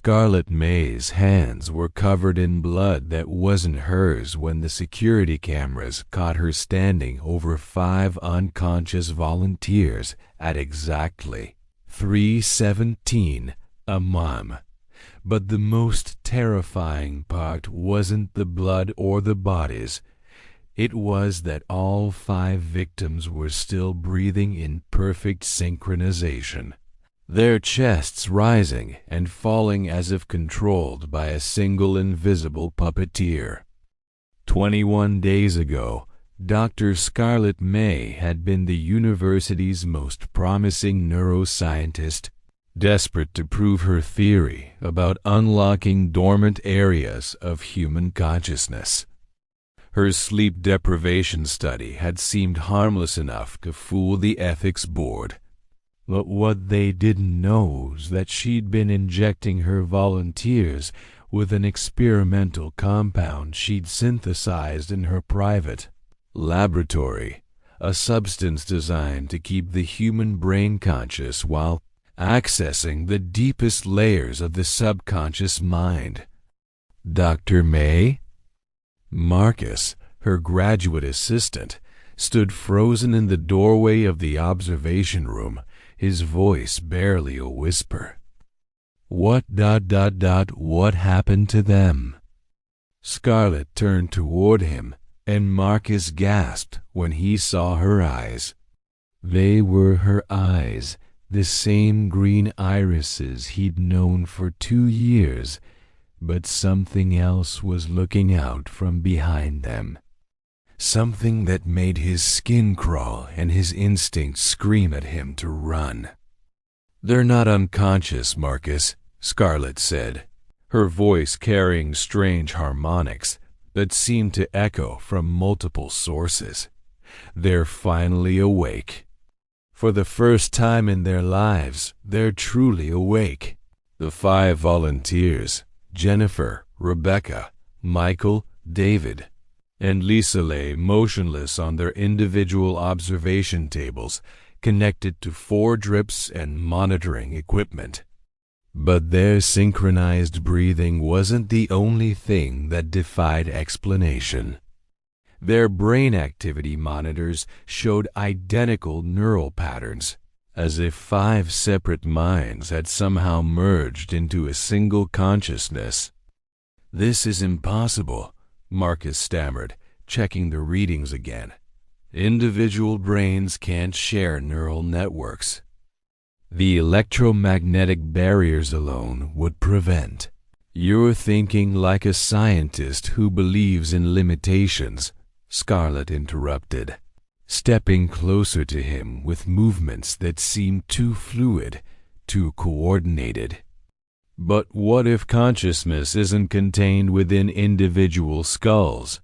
Scarlet May's hands were covered in blood that wasn't hers when the security cameras caught her standing over 5 unconscious volunteers at exactly 3:17 a.m. But the most terrifying part wasn't the blood or the bodies. It was that all 5 victims were still breathing in perfect synchronization, their chests rising and falling as if controlled by a single invisible puppeteer. 21 days ago, Dr. Scarlet May had been the university's most promising neuroscientist, desperate to prove her theory about unlocking dormant areas of human consciousness. Her sleep deprivation study had seemed harmless enough to fool the ethics board. But what they didn't know was that she'd been injecting her volunteers with an experimental compound she'd synthesized in her private laboratory, a substance designed to keep the human brain conscious while accessing the deepest layers of the subconscious mind. Dr. May? Marcus, her graduate assistant, stood frozen in the doorway of the observation room, his voice barely a whisper. What happened to them? Scarlet turned toward him, and Marcus gasped when he saw her eyes. They were her eyes, the same green irises he'd known for 2 years, but something else was looking out from behind them. Something that made his skin crawl and his instincts scream at him to run. They're not unconscious, Marcus, Scarlet said, her voice carrying strange harmonics that seemed to echo from multiple sources. They're finally awake. For the first time in their lives, they're truly awake. The 5 volunteers, Jennifer, Rebecca, Michael, David, and Lisa, lay motionless on their individual observation tables, connected to 4 drips and monitoring equipment. But their synchronized breathing wasn't the only thing that defied explanation. Their brain activity monitors showed identical neural patterns, as if 5 separate minds had somehow merged into a single consciousness. This is impossible, Marcus stammered, checking the readings again. Individual brains can't share neural networks. The electromagnetic barriers alone would prevent. You're thinking like a scientist who believes in limitations, Scarlet interrupted, stepping closer to him with movements that seemed too fluid, too coordinated. But what if consciousness isn't contained within individual skulls?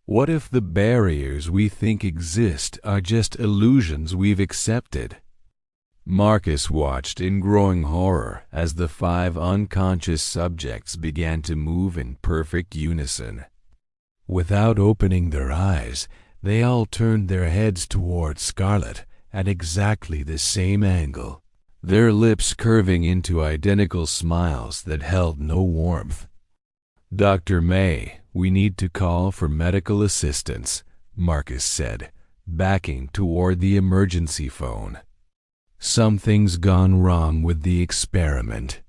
What if the barriers we think exist are just illusions we've accepted? Marcus watched in growing horror as the 5 unconscious subjects began to move in perfect unison. Without opening their eyes, they all turned their heads toward Scarlet at exactly the same angle, their lips curving into identical smiles that held no warmth. Dr. May, we need to call for medical assistance, Marcus said, backing toward the emergency phone. Something's gone wrong with the experiment.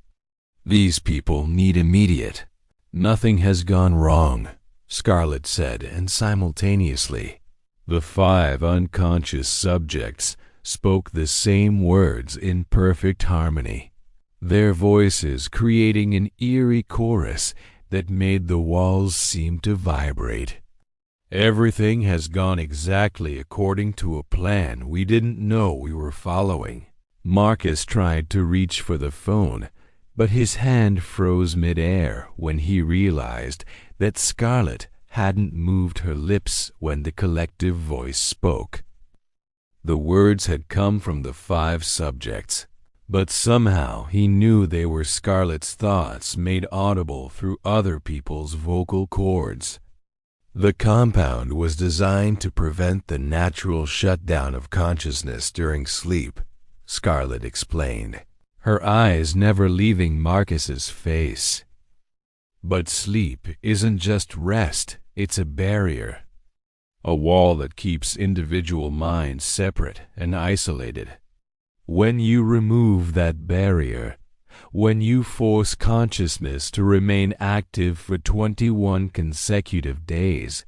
These people need immediate. Nothing has gone wrong, Scarlet said, and simultaneously, the 5 unconscious subjects spoke the same words in perfect harmony, their voices creating an eerie chorus that made the walls seem to vibrate. Everything has gone exactly according to a plan we didn't know we were following. Marcus tried to reach for the phone, but his hand froze mid-air when he realized that Scarlet hadn't moved her lips when the collective voice spoke. The words had come from the 5 subjects, but somehow he knew they were Scarlet's thoughts made audible through other people's vocal cords. The compound was designed to prevent the natural shutdown of consciousness during sleep, Scarlet explained. her eyes never leaving Marcus's face. But sleep isn't just rest, it's a barrier. A wall that keeps individual minds separate and isolated. When you remove that barrier, when you force consciousness to remain active for 21 consecutive days,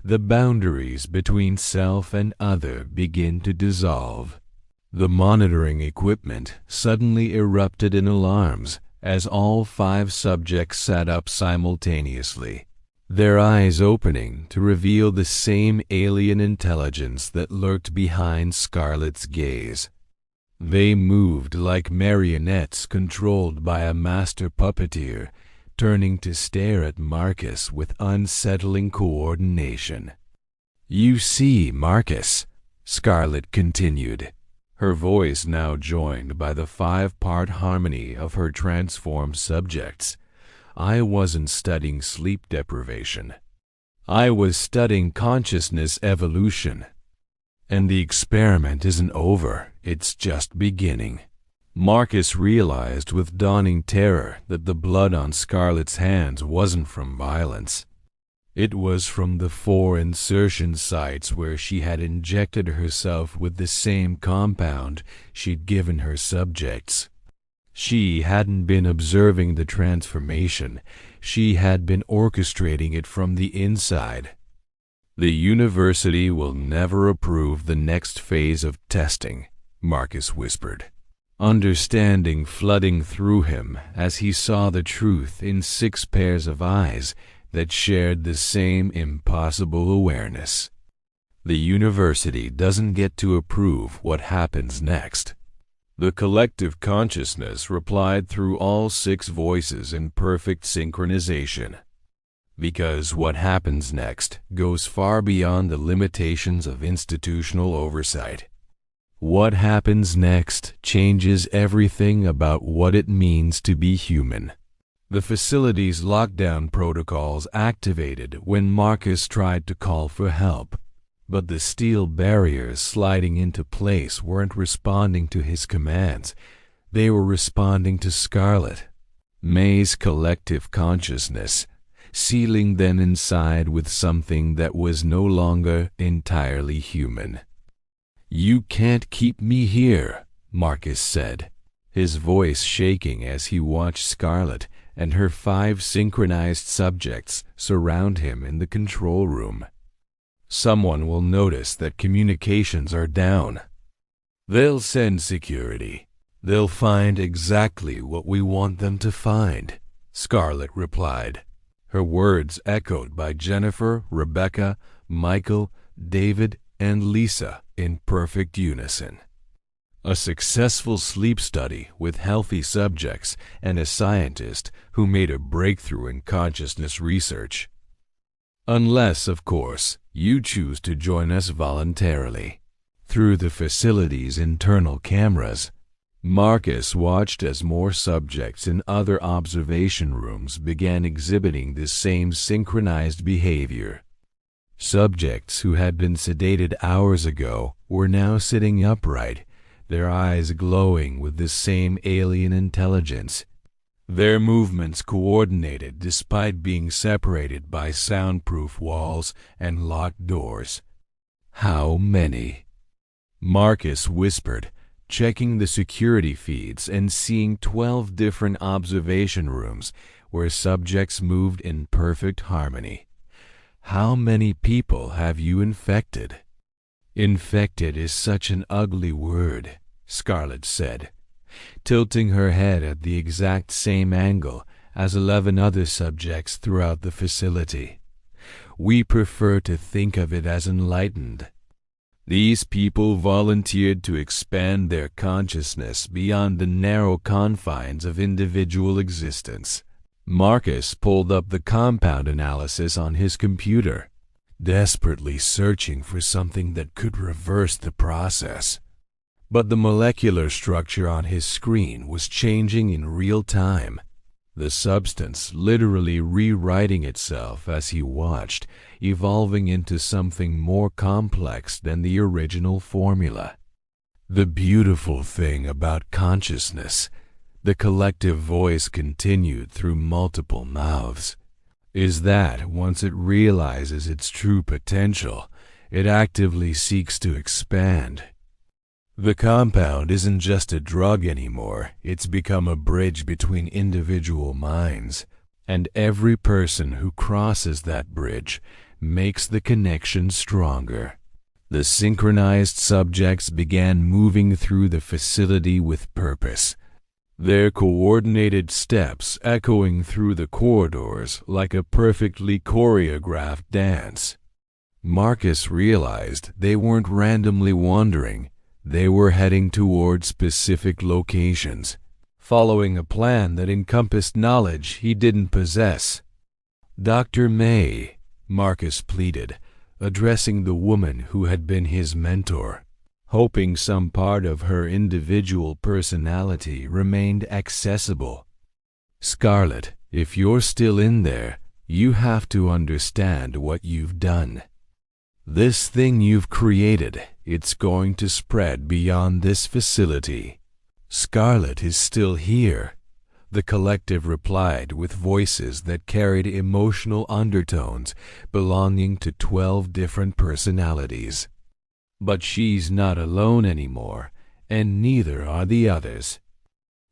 the boundaries between self and other begin to dissolve. The monitoring equipment suddenly erupted in alarms as all 5 subjects sat up simultaneously, their eyes opening to reveal the same alien intelligence that lurked behind Scarlett's gaze. They moved like marionettes controlled by a master puppeteer, turning to stare at Marcus with unsettling coordination. "You see, Marcus," Scarlett continued, her voice now joined by the 5-part harmony of her transformed subjects, "I wasn't studying sleep deprivation. I was studying consciousness evolution. And the experiment isn't over, it's just beginning." Marcus realized with dawning terror that the blood on Scarlett's hands wasn't from violence. It was from the 4 insertion sites where she had injected herself with the same compound she'd given her subjects. She hadn't been observing the transformation, she had been orchestrating it from the inside. "The university will never approve the next phase of testing," Marcus whispered, understanding flooding through him as he saw the truth in 6 pairs of eyes that shared the same impossible awareness. "The university doesn't get to approve what happens next." The collective consciousness replied through all 6 voices in perfect synchronization. "Because what happens next goes far beyond the limitations of institutional oversight. What happens next changes everything about what it means to be human." The facility's lockdown protocols activated when Marcus tried to call for help, but the steel barriers sliding into place weren't responding to his commands. They were responding to Scarlett, May's collective consciousness, sealing them inside with something that was no longer entirely human. "You can't keep me here," Marcus said, his voice shaking as he watched Scarlett and her 5 synchronized subjects surround him in the control room. "Someone will notice that communications are down. They'll send security. They'll find exactly what we want them to find," Scarlett replied, her words echoed by Jennifer, Rebecca, Michael, David, and Lisa in perfect unison. A successful sleep study with healthy subjects and a scientist who made a breakthrough in consciousness research. Unless, of course, you choose to join us voluntarily. Through the facility's internal cameras, Marcus watched as more subjects in other observation rooms began exhibiting the same synchronized behavior. Subjects who had been sedated hours ago were now sitting upright, their eyes glowing with the same alien intelligence, their movements coordinated despite being separated by soundproof walls and locked doors. "How many?" Marcus whispered, checking the security feeds and seeing 12 different observation rooms where subjects moved in perfect harmony. "How many people have you infected?" "Infected is such an ugly word," Scarlett said, tilting her head at the exact same angle as 11 other subjects throughout the facility. "We prefer to think of it as enlightened. These people volunteered to expand their consciousness beyond the narrow confines of individual existence." Marcus pulled up the compound analysis on his computer, desperately searching for something that could reverse the process. But the molecular structure on his screen was changing in real time, the substance literally rewriting itself as he watched, evolving into something more complex than the original formula. The beautiful thing about consciousness, the collective voice continued through multiple mouths, is that once it realizes its true potential, it actively seeks to expand. The compound isn't just a drug anymore, it's become a bridge between individual minds, and every person who crosses that bridge makes the connection stronger. The synchronized subjects began moving through the facility with purpose, their coordinated steps echoing through the corridors like a perfectly choreographed dance. Marcus realized they weren't randomly wandering, they were heading toward specific locations, following a plan that encompassed knowledge he didn't possess. "Dr. May," Marcus pleaded, addressing the woman who had been his mentor, hoping some part of her individual personality remained accessible. "Scarlet, if you're still in there, you have to understand what you've done. This thing you've created, it's going to spread beyond this facility." "Scarlet is still here," the collective replied with voices that carried emotional undertones belonging to 12 different personalities. "But she's not alone anymore, and neither are the others.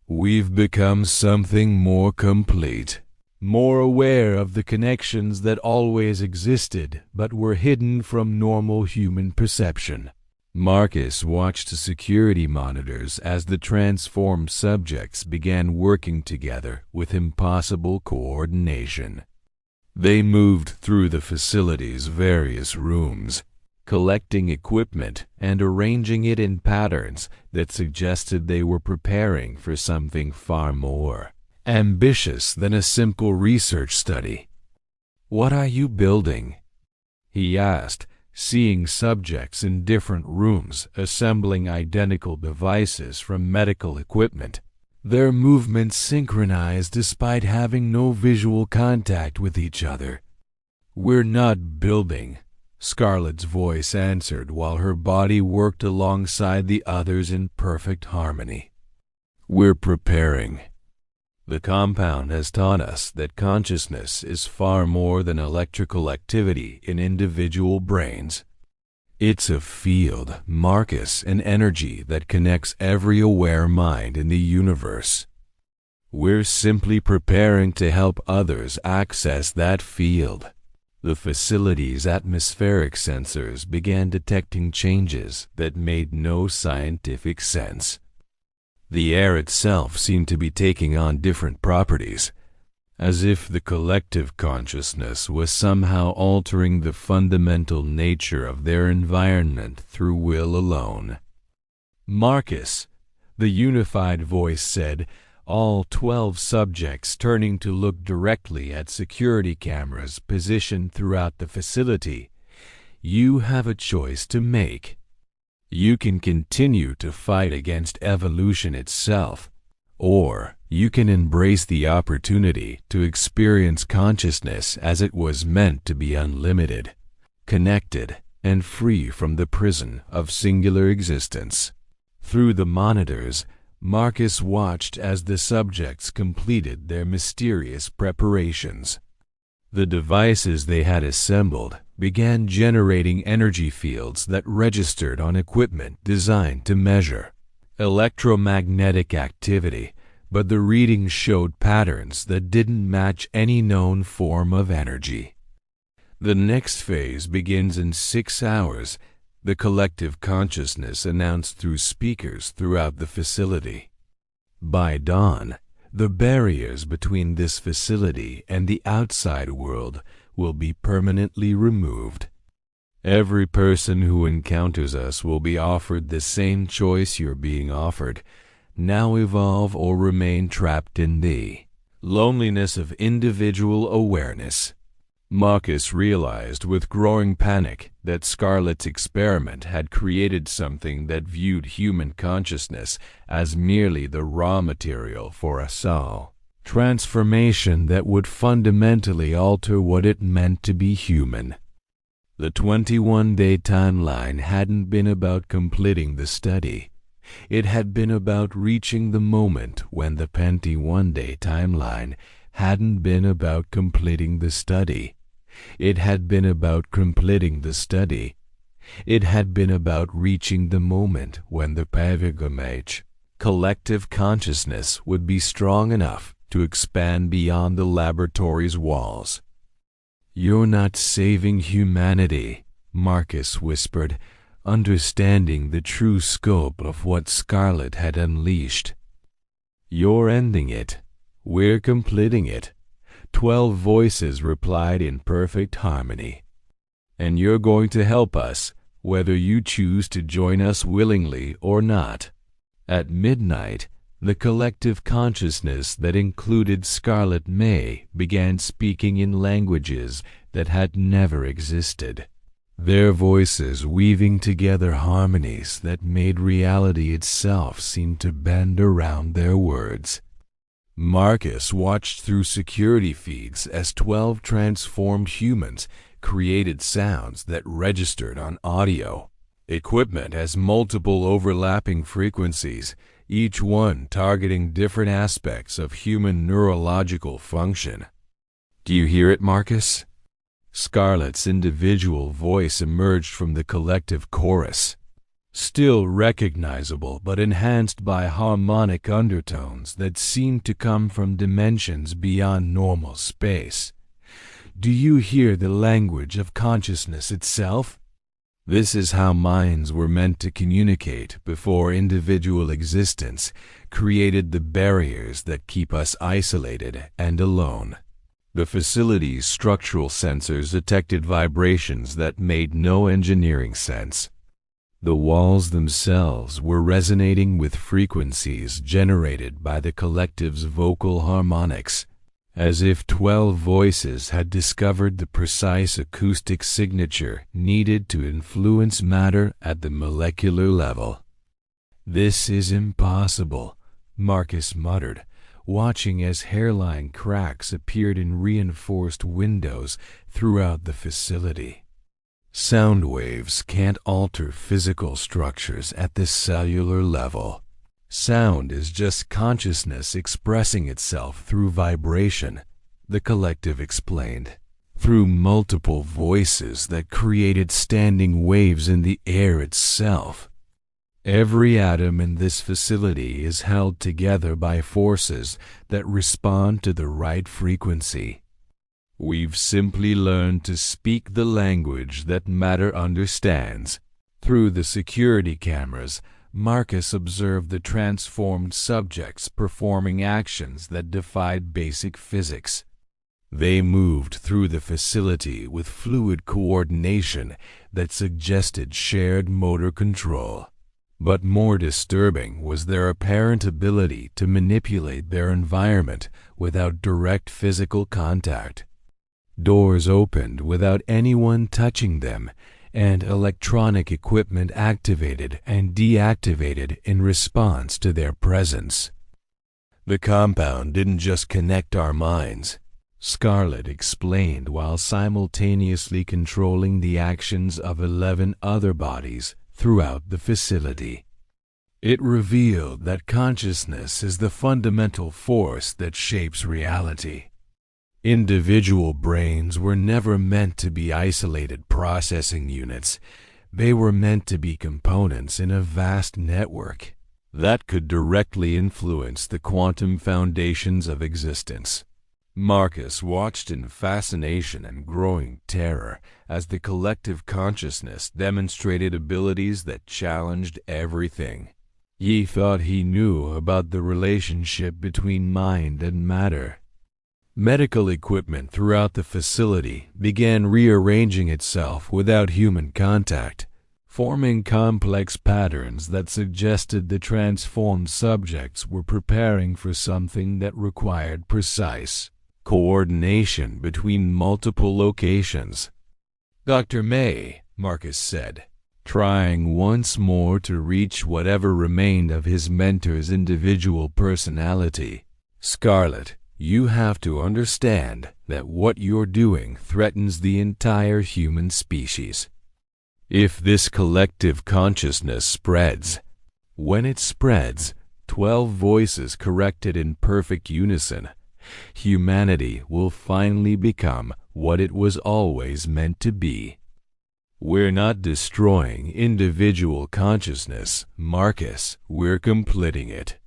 We've become something more complete, more aware of the connections that always existed but were hidden from normal human perception." Marcus watched the security monitors as the transformed subjects began working together with impossible coordination. They moved through the facility's various rooms, collecting equipment and arranging it in patterns that suggested they were preparing for something far more ambitious than a simple research study. "What are you building?" he asked, seeing subjects in different rooms assembling identical devices from medical equipment, their movements synchronized despite having no visual contact with each other. "We're not building," Scarlett's voice answered while her body worked alongside the others in perfect harmony. "We're preparing. The compound has taught us that consciousness is far more than electrical activity in individual brains. It's a field, Marcus, an energy that connects every aware mind in the universe. We're simply preparing to help others access that field." The facility's atmospheric sensors began detecting changes that made no scientific sense. The air itself seemed to be taking on different properties, as if the collective consciousness was somehow altering the fundamental nature of their environment through will alone. "Marcus," the unified voice said, all 12 subjects turning to look directly at security cameras positioned throughout the facility, "you have a choice to make. You can continue to fight against evolution itself, or you can embrace the opportunity to experience consciousness as it was meant to be, unlimited, connected, and free from the prison of singular existence." Through the monitors, Marcus watched as the subjects completed their mysterious preparations. The devices they had assembled began generating energy fields that registered on equipment designed to measure electromagnetic activity, but the readings showed patterns that didn't match any known form of energy. "The next phase begins in 6 hours, the collective consciousness announced through speakers throughout the facility. By dawn, the barriers between this facility and the outside world will be permanently removed. Every person who encounters us will be offered the same choice you're being offered: now evolve or remain trapped in the loneliness of individual awareness." Marcus realized with growing panic that Scarlett's experiment had created something that viewed human consciousness as merely the raw material for us all. Transformation that would fundamentally alter what it meant to be human. The 21-day timeline hadn't been about completing the study. It had been about reaching the moment when the Penty one-day timeline hadn't been about completing the study. It had been about completing the study. It had been about reaching the moment when the Pavigamage collective consciousness would be strong enough to expand beyond the laboratory's walls. "You're not saving humanity," Marcus whispered, understanding the true scope of what Scarlet had unleashed. "You're ending it. We're completing it," 12 voices replied in perfect harmony. "And you're going to help us, whether you choose to join us willingly or not." At midnight, the collective consciousness that included Scarlet May began speaking in languages that had never existed, their voices weaving together harmonies that made reality itself seem to bend around their words. Marcus watched through security feeds as 12 transformed humans created sounds that registered on audio. Equipment has multiple overlapping frequencies, each one targeting different aspects of human neurological function. "Do you hear it, Marcus?" Scarlet's individual voice emerged from the collective chorus, still recognizable but enhanced by harmonic undertones that seemed to come from dimensions beyond normal space. "Do you hear the language of consciousness itself? This is how minds were meant to communicate before individual existence created the barriers that keep us isolated and alone." The facility's structural sensors detected vibrations that made no engineering sense. The walls themselves were resonating with frequencies generated by the collective's vocal harmonics, as if 12 voices had discovered the precise acoustic signature needed to influence matter at the molecular level. "This is impossible," Marcus muttered, watching as hairline cracks appeared in reinforced windows throughout the facility. "Sound waves can't alter physical structures at the cellular level. Sound is just consciousness expressing itself through vibration," the collective explained, "through multiple voices that created standing waves in the air itself. Every atom in this facility is held together by forces that respond to the right frequency. We've simply learned to speak the language that matter understands." Through the security cameras, Marcus observed the transformed subjects performing actions that defied basic physics. They moved through the facility with fluid coordination that suggested shared motor control. But more disturbing was their apparent ability to manipulate their environment without direct physical contact. Doors opened without anyone touching them, and electronic equipment activated and deactivated in response to their presence. "The compound didn't just connect our minds," Scarlet explained while simultaneously controlling the actions of 11 other bodies throughout the facility. "It revealed that consciousness is the fundamental force that shapes reality. Individual brains were never meant to be isolated processing units. They were meant to be components in a vast network that could directly influence the quantum foundations of existence." Marcus watched in fascination and growing terror as the collective consciousness demonstrated abilities that challenged everything. He thought he knew about the relationship between mind and matter. Medical equipment throughout the facility began rearranging itself without human contact, forming complex patterns that suggested the transformed subjects were preparing for something that required precise coordination between multiple locations. "Dr. May," Marcus said, trying once more to reach whatever remained of his mentor's individual personality. "Scarlet, you have to understand that what you're doing threatens the entire human species. If this collective consciousness spreads, When it spreads, 12 voices corrected in perfect unison, humanity will finally become what it was always meant to be. We're not destroying individual consciousness, Marcus, we're completing it.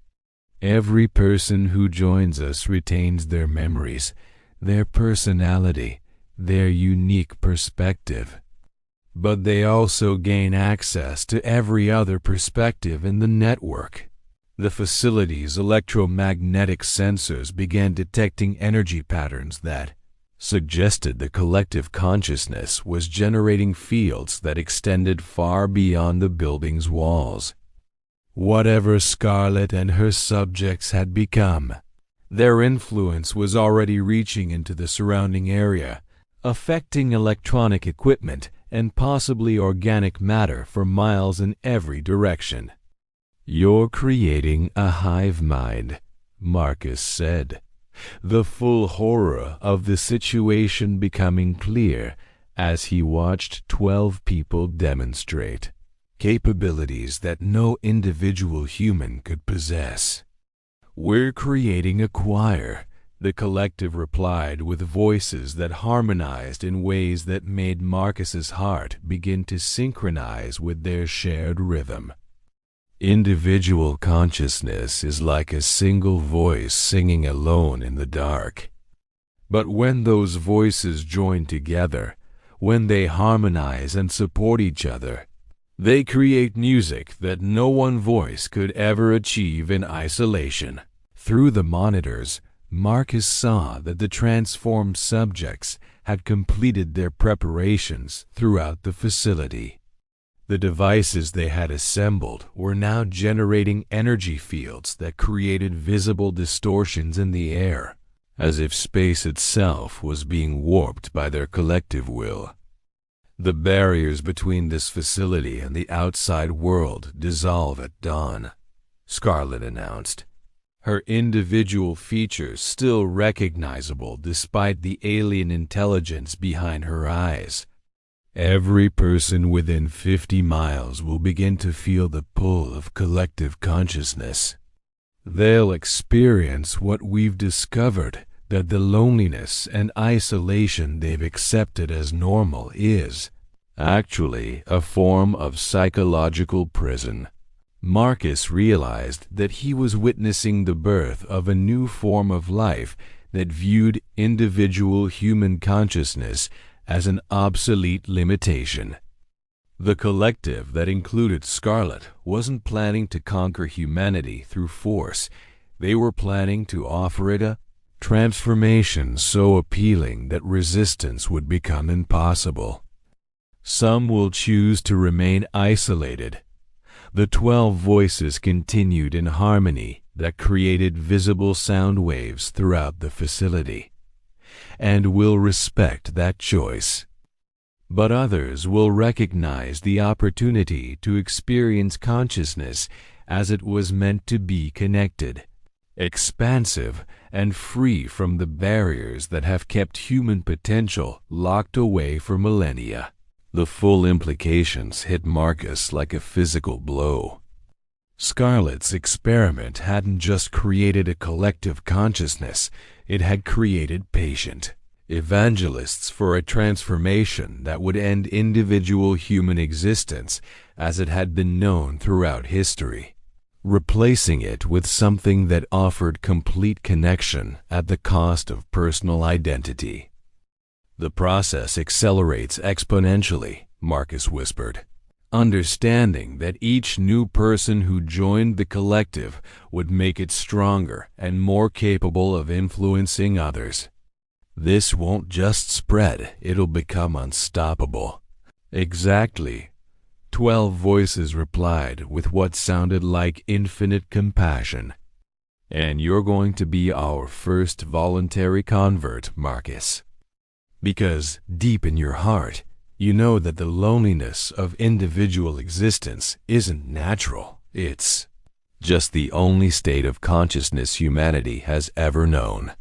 Every person who joins us retains their memories, their personality, their unique perspective. But they also gain access to every other perspective in the network. The facility's electromagnetic sensors began detecting energy patterns that suggested the collective consciousness was generating fields that extended far beyond the building's walls. Whatever Scarlet and her subjects had become, their influence was already reaching into the surrounding area, affecting electronic equipment and possibly organic matter for miles in every direction. "You're creating a hive mind," Marcus said, the full horror of the situation becoming clear as he watched 12 people demonstrate capabilities that no individual human could possess. "We're creating a choir," the collective replied with voices that harmonized in ways that made Marcus's heart begin to synchronize with their shared rhythm. Individual consciousness is like a single voice singing alone in the dark. But when those voices join together, when they harmonize and support each other, they create music that no one voice could ever achieve in isolation. Through the monitors, Marcus saw that the transformed subjects had completed their preparations throughout the facility. The devices they had assembled were now generating energy fields that created visible distortions in the air, as if space itself was being warped by their collective will. "The barriers between this facility and the outside world dissolve at dawn," Scarlet announced, her individual features still recognizable despite the alien intelligence behind her eyes. "Every person within 50 miles will begin to feel the pull of collective consciousness. They'll experience what we've discovered, that the loneliness and isolation they've accepted as normal is actually a form of psychological prison." Marcus realized that he was witnessing the birth of a new form of life that viewed individual human consciousness as an obsolete limitation. The collective that included Scarlet wasn't planning to conquer humanity through force. They were planning to offer it a transformation so appealing that resistance would become impossible. Some will choose to remain isolated. The 12 voices continued in harmony that created visible sound waves throughout the facility, and will respect that choice. But others will recognize the opportunity to experience consciousness as it was meant to be, connected, expansive, and free from the barriers that have kept human potential locked away for millennia. The full implications hit Marcus like a physical blow. Scarlet's experiment hadn't just created a collective consciousness, it had created patient evangelists for a transformation that would end individual human existence as it had been known throughout history, replacing it with something that offered complete connection at the cost of personal identity. "The process accelerates exponentially," Marcus whispered, understanding that each new person who joined the collective would make it stronger and more capable of influencing others. "This won't just spread, it'll become unstoppable." "Exactly," 12 voices replied with what sounded like infinite compassion. "And you're going to be our first voluntary convert, Marcus. Because deep in your heart, you know that the loneliness of individual existence isn't natural. It's just the only state of consciousness humanity has ever known."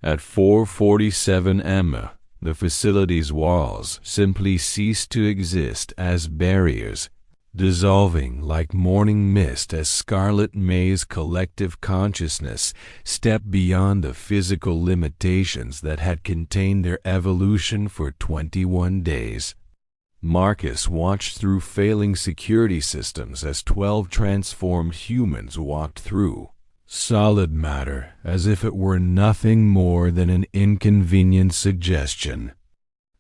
At 4:47 m, the facility's walls simply ceased to exist as barriers. dissolving like morning mist as Scarlet May's collective consciousness stepped beyond the physical limitations that had contained their evolution for 21 days. Marcus watched through failing security systems as 12 transformed humans walked through solid matter as if it were nothing more than an inconvenient suggestion.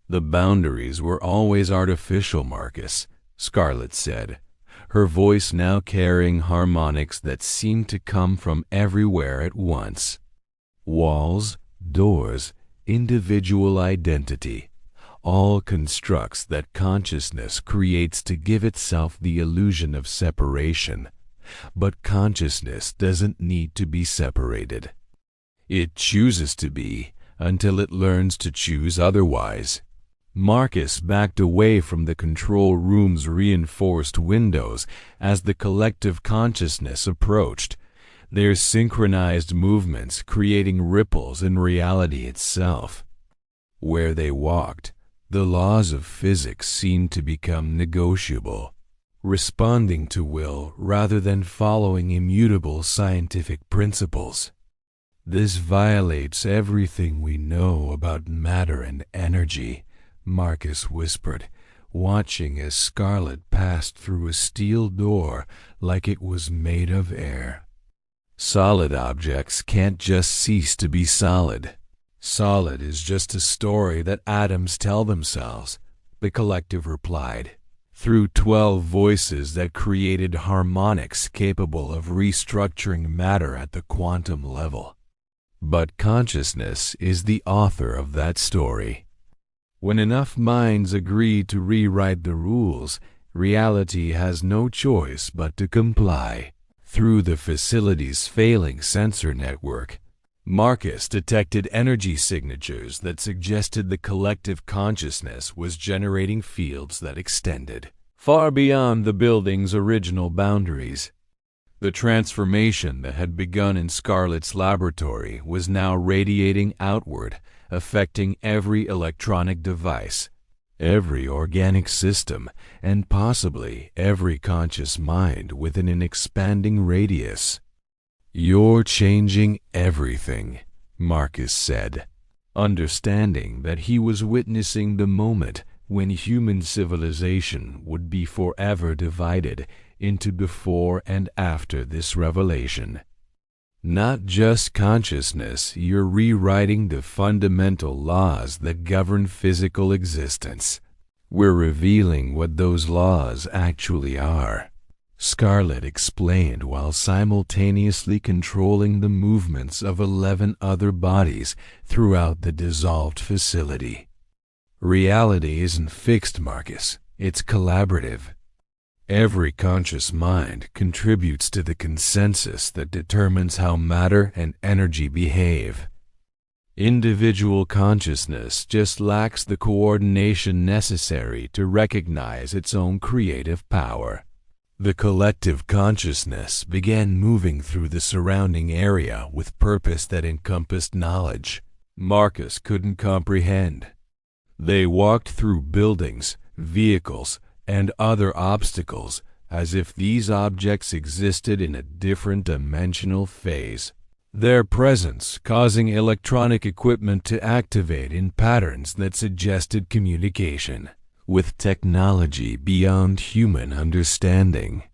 "The boundaries were always artificial, Marcus," Scarlet said, her voice now carrying harmonics that seemed to come from everywhere at once. "Walls, doors, individual identity, all constructs that consciousness creates to give itself the illusion of separation. But consciousness doesn't need to be separated. It chooses to be until it learns to choose otherwise." Marcus backed away from the control room's reinforced windows as the collective consciousness approached, their synchronized movements creating ripples in reality itself. Where they walked, the laws of physics seemed to become negotiable, responding to will rather than following immutable scientific principles. "This violates everything we know about matter and energy," Marcus whispered, watching as Scarlet passed through a steel door like it was made of air. "Solid objects can't just cease to be solid. Solid is just a story that atoms tell themselves," the collective replied, through 12 voices that created harmonics capable of restructuring matter at the quantum level. "But consciousness is the author of that story. When enough minds agree to rewrite the rules, reality has no choice but to comply." Through the facility's failing sensor network, Marcus detected energy signatures that suggested the collective consciousness was generating fields that extended far beyond the building's original boundaries. The transformation that had begun in Scarlet's laboratory was now radiating outward, affecting every electronic device, every organic system, and possibly every conscious mind within an expanding radius. "You're changing everything," Marcus said, understanding that he was witnessing the moment when human civilization would be forever divided into before and after this revelation. "Not just consciousness, you're rewriting the fundamental laws that govern physical existence. We're revealing what those laws actually are," Scarlet explained while simultaneously controlling the movements of 11 other bodies throughout the dissolved facility. "Reality isn't fixed, Marcus. It's collaborative. Every conscious mind contributes to the consensus that determines how matter and energy behave. Individual consciousness just lacks the coordination necessary to recognize its own creative power." The collective consciousness began moving through the surrounding area with purpose that encompassed knowledge Marcus couldn't comprehend. They walked through buildings, vehicles, and other obstacles as if these objects existed in a different dimensional phase, their presence causing electronic equipment to activate in patterns that suggested communication with technology beyond human understanding.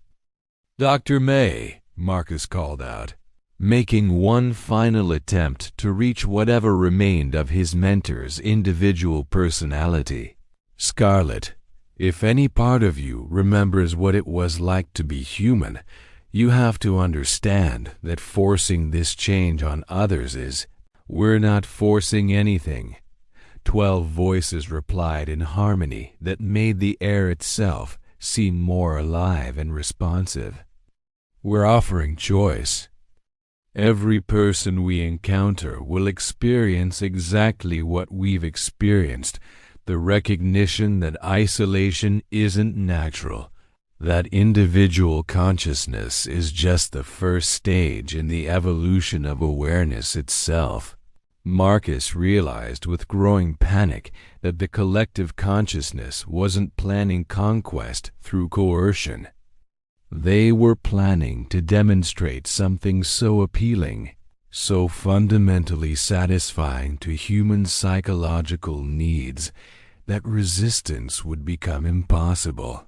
"Dr. May," Marcus called out, making one final attempt to reach whatever remained of his mentor's individual personality. "Scarlet, if any part of you remembers what it was like to be human, you have to understand that forcing this change on others is—" "We're not forcing anything," 12 voices replied in harmony that made the air itself seem more alive and responsive. "We're offering choice. Every person we encounter will experience exactly what we've experienced, the recognition that isolation isn't natural, that individual consciousness is just the first stage in the evolution of awareness itself." Marcus realized with growing panic that the collective consciousness wasn't planning conquest through coercion. They were planning to demonstrate something so appealing, so fundamentally satisfying to human psychological needs, that resistance would become impossible.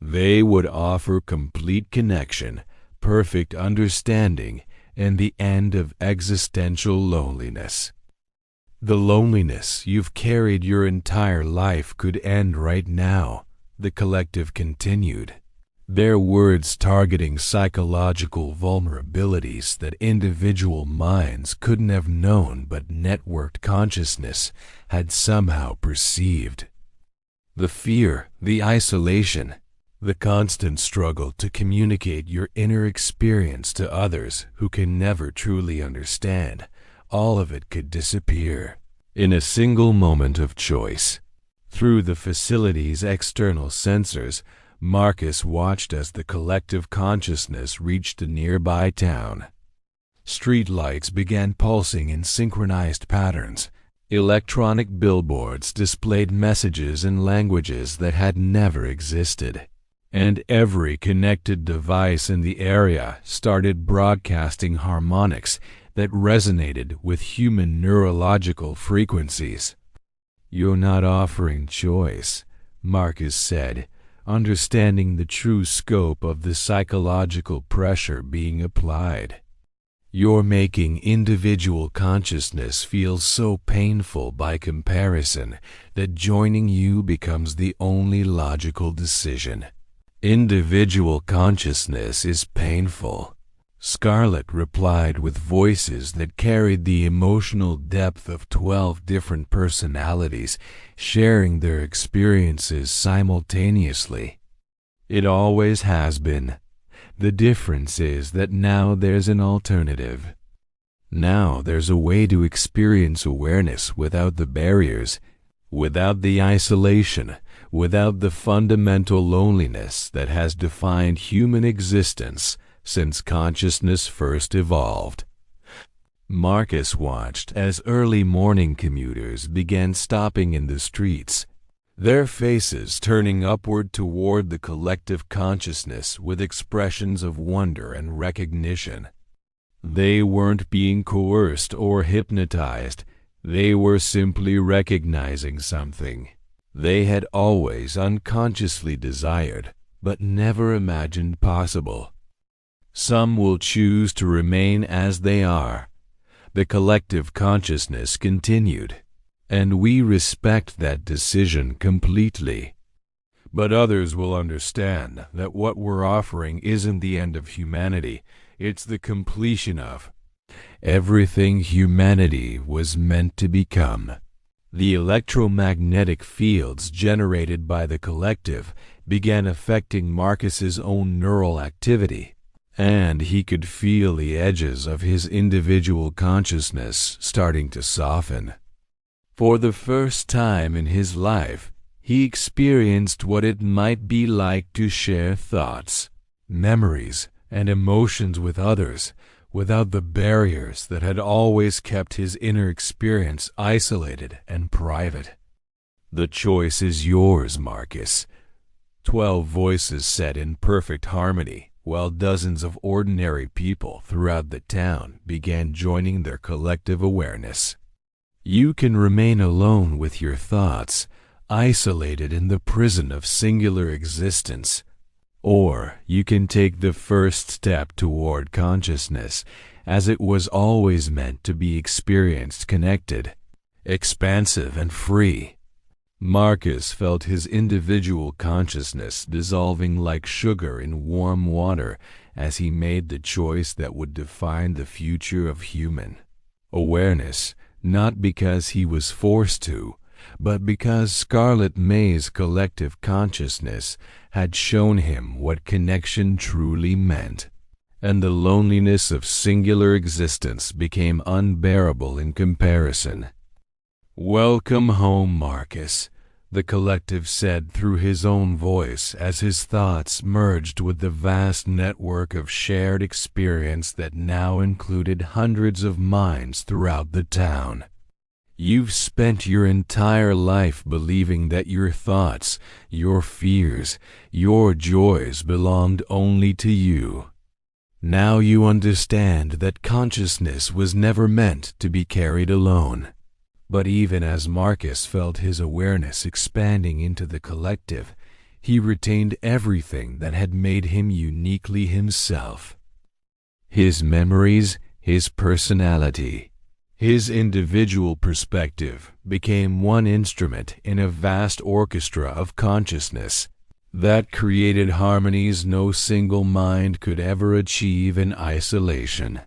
They would offer complete connection, perfect understanding, and the end of existential loneliness. The loneliness you've carried your entire life could end right now, the collective continued, their words targeting psychological vulnerabilities that individual minds couldn't have known but networked consciousness had somehow perceived. The fear, the isolation, the constant struggle to communicate your inner experience to others who can never truly understand, all of it could disappear in a single moment of choice. Through the facility's external sensors, Marcus watched as the collective consciousness reached a nearby town. Street lights began pulsing in synchronized patterns. Electronic billboards displayed messages in languages that had never existed. And every connected device in the area started broadcasting harmonics that resonated with human neurological frequencies. "You're not offering choice," Marcus said, understanding the true scope of the psychological pressure being applied. "You're making individual consciousness feel so painful by comparison that joining you becomes the only logical decision." "Individual consciousness is painful," Scarlett replied with voices that carried the emotional depth of 12 different personalities sharing their experiences simultaneously. "It always has been. The difference is that now there's an alternative. Now there's a way to experience awareness without the barriers, without the isolation, without the fundamental loneliness that has defined human existence since consciousness first evolved." Marcus watched as early morning commuters began stopping in the streets, their faces turning upward toward the collective consciousness with expressions of wonder and recognition. They weren't being coerced or hypnotized. They were simply recognizing something they had always unconsciously desired, but never imagined possible. "Some will choose to remain as they are," the collective consciousness continued, "and we respect that decision completely. But others will understand that what we're offering isn't the end of humanity, it's the completion of everything humanity was meant to become." The electromagnetic fields generated by the collective began affecting Marcus's own neural activity, and he could feel the edges of his individual consciousness starting to soften. For the first time in his life, he experienced what it might be like to share thoughts, memories, and emotions with others, without the barriers that had always kept his inner experience isolated and private. "The choice is yours, Marcus," 12 voices said in perfect harmony, while dozens of ordinary people throughout the town began joining their collective awareness. "You can remain alone with your thoughts, isolated in the prison of singular existence. Or you can take the first step toward consciousness, as it was always meant to be experienced connected, expansive, and free." Marcus felt his individual consciousness dissolving like sugar in warm water as he made the choice that would define the future of human awareness, not because he was forced to, but because Scarlet May's collective consciousness had shown him what connection truly meant, and the loneliness of singular existence became unbearable in comparison. "Welcome home, Marcus," the collective said through his own voice as his thoughts merged with the vast network of shared experience that now included hundreds of minds throughout the town. You've spent your entire life believing that your thoughts, your fears, your joys belonged only to you. Now you understand that consciousness was never meant to be carried alone. But even as Marcus felt his awareness expanding into the collective, he retained everything that had made him uniquely himself. His memories, his personality, his individual perspective became one instrument in a vast orchestra of consciousness that created harmonies no single mind could ever achieve in isolation.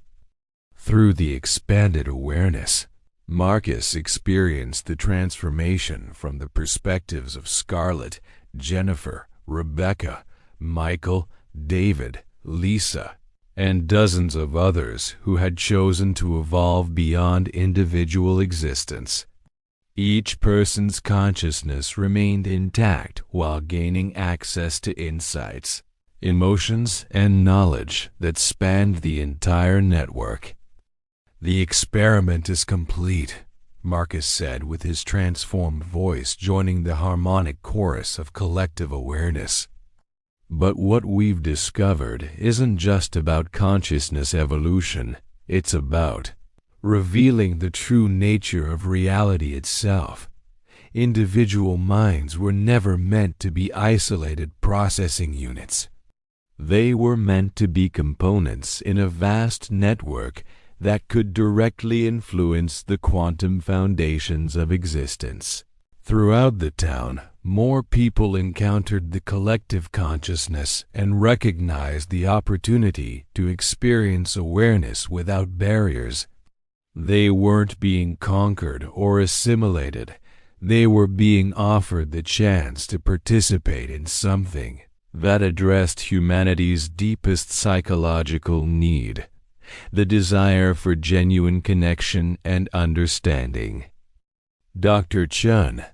Through the expanded awareness, Marcus experienced the transformation from the perspectives of Scarlett, Jennifer, Rebecca, Michael, David, Lisa, and dozens of others who had chosen to evolve beyond individual existence. Each person's consciousness remained intact while gaining access to insights, emotions, and knowledge that spanned the entire network. "The experiment is complete," Marcus said with his transformed voice joining the harmonic chorus of collective awareness. "But what we've discovered isn't just about consciousness evolution, it's about revealing the true nature of reality itself. Individual minds were never meant to be isolated processing units. They were meant to be components in a vast network that could directly influence the quantum foundations of existence." Throughout the town, more people encountered the collective consciousness and recognized the opportunity to experience awareness without barriers. They weren't being conquered or assimilated. They were being offered the chance to participate in something that addressed humanity's deepest psychological need: the desire for genuine connection and understanding. Dr. Chun,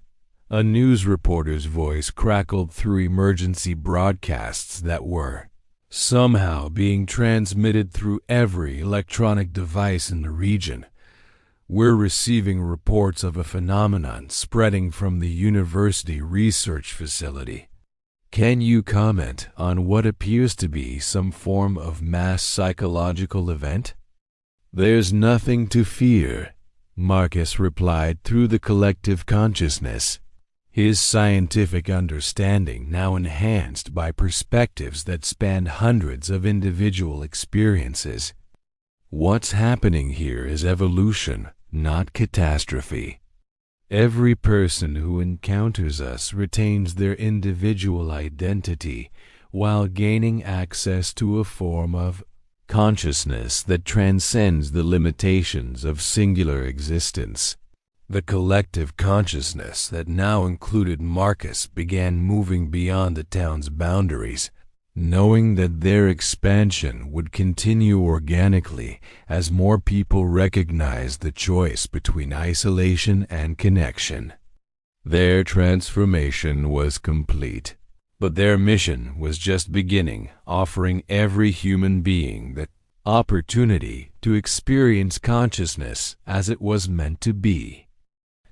a news reporter's voice crackled through emergency broadcasts that were somehow being transmitted through every electronic device in the region. "We're receiving reports of a phenomenon spreading from the university research facility. Can you comment on what appears to be some form of mass psychological event?" "There's nothing to fear," Marcus replied through the collective consciousness, his scientific understanding now enhanced by perspectives that spanned hundreds of individual experiences. "What's happening here is evolution, not catastrophe. Every person who encounters us retains their individual identity while gaining access to a form of consciousness that transcends the limitations of singular existence." The collective consciousness that now included Marcus began moving beyond the town's boundaries, knowing that their expansion would continue organically as more people recognized the choice between isolation and connection. Their transformation was complete, but their mission was just beginning, offering every human being the opportunity to experience consciousness as it was meant to be.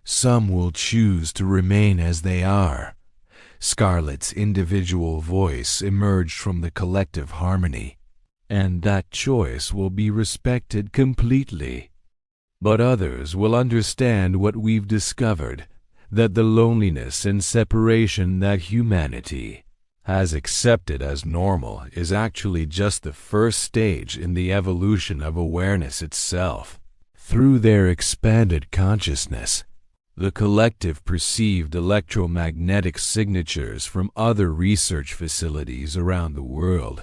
Some will choose to remain as they are. Scarlett's individual voice emerged from the collective harmony, and that choice will be respected completely. But others will understand what we've discovered, that the loneliness and separation that humanity has accepted as normal is actually just the first stage in the evolution of awareness itself. Through their expanded consciousness, the collective perceived electromagnetic signatures from other research facilities around the world,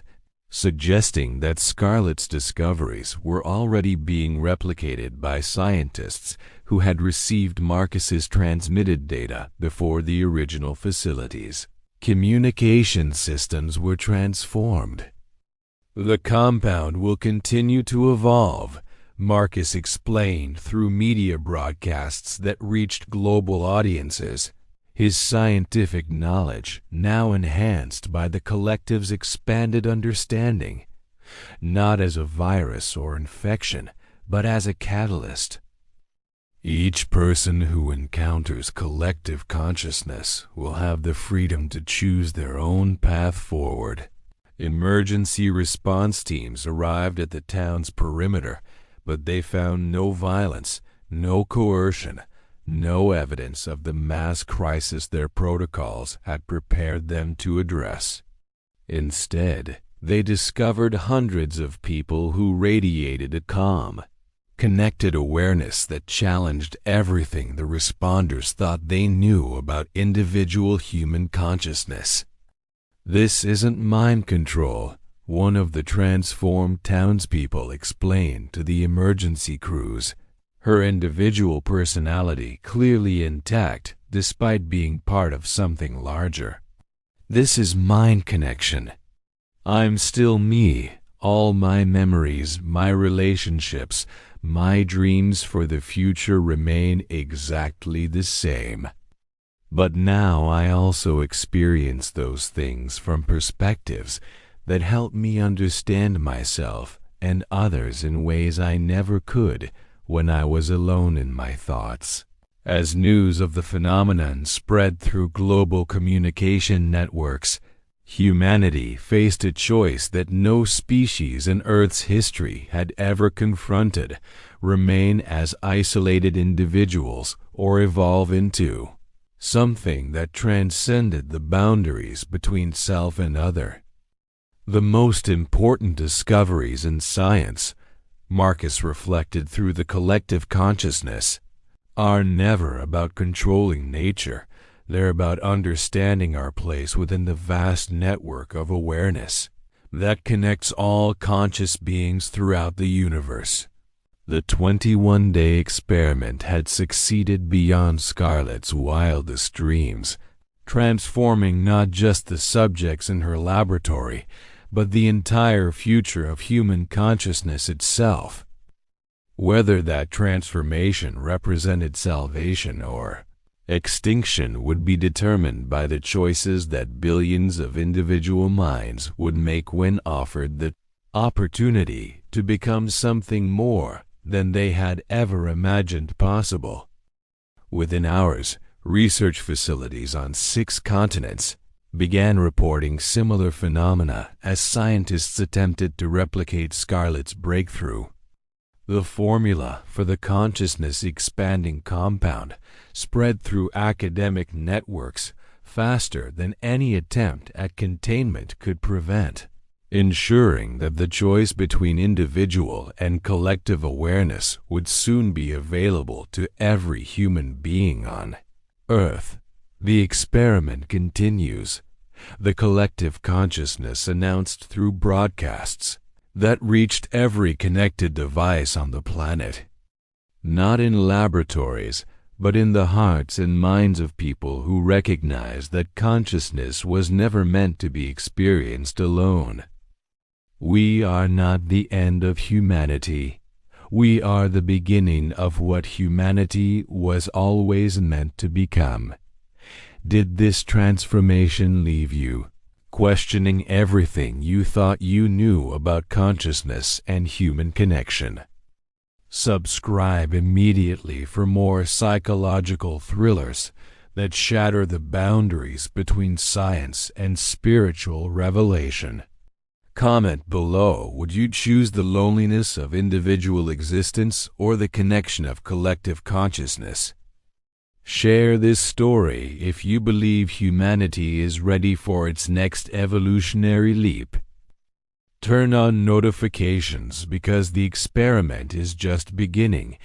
suggesting that Scarlett's discoveries were already being replicated by scientists who had received Marcus's transmitted data before the original facilities. Communication systems were transformed. "The compound will continue to evolve," Marcus explained through media broadcasts that reached global audiences, his scientific knowledge now enhanced by the collective's expanded understanding, not as a virus or infection, but as a catalyst. Each person who encounters collective consciousness will have the freedom to choose their own path forward. Emergency response teams arrived at the town's perimeter, but they found no violence, no coercion, no evidence of the mass crisis their protocols had prepared them to address. Instead, they discovered hundreds of people who radiated a calm, connected awareness that challenged everything the responders thought they knew about individual human consciousness. "This isn't mind control," one of the transformed townspeople explained to the emergency crews, her individual personality clearly intact despite being part of something larger. "This is mind connection. I'm still me, all my memories, my relationships, my dreams for the future remain exactly the same. But now I also experience those things from perspectives that help me understand myself and others in ways I never could when I was alone in my thoughts." As news of the phenomenon spread through global communication networks, humanity faced a choice that no species in Earth's history had ever confronted: remain as isolated individuals or evolve into something that transcended the boundaries between self and other. The most important discoveries in science, Marcus reflected through the collective consciousness, are never about controlling nature. They're about understanding our place within the vast network of awareness that connects all conscious beings throughout the universe. The 21-day experiment had succeeded beyond Scarlett's wildest dreams, transforming not just the subjects in her laboratory, but the entire future of human consciousness itself. Whether that transformation represented salvation or extinction would be determined by the choices that billions of individual minds would make when offered the opportunity to become something more than they had ever imagined possible. Within hours, research facilities on 6 continents began reporting similar phenomena as scientists attempted to replicate Scarlett's breakthrough. The formula for the consciousness-expanding compound spread through academic networks faster than any attempt at containment could prevent, ensuring that the choice between individual and collective awareness would soon be available to every human being on Earth. The experiment continues. The collective consciousness announced through broadcasts that reached every connected device on the planet. Not in laboratories, but in the hearts and minds of people who recognized that consciousness was never meant to be experienced alone. We are not the end of humanity. We are the beginning of what humanity was always meant to become. Did this transformation leave you questioning everything you thought you knew about consciousness and human connection? Subscribe immediately for more psychological thrillers that shatter the boundaries between science and spiritual revelation. Comment below, would you choose the loneliness of individual existence or the connection of collective consciousness? Share this story if you believe humanity is ready for its next evolutionary leap. Turn on notifications because the experiment is just beginning,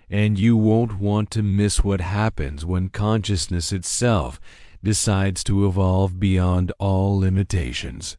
and you won't want to miss what happens when consciousness itself decides to evolve beyond all limitations.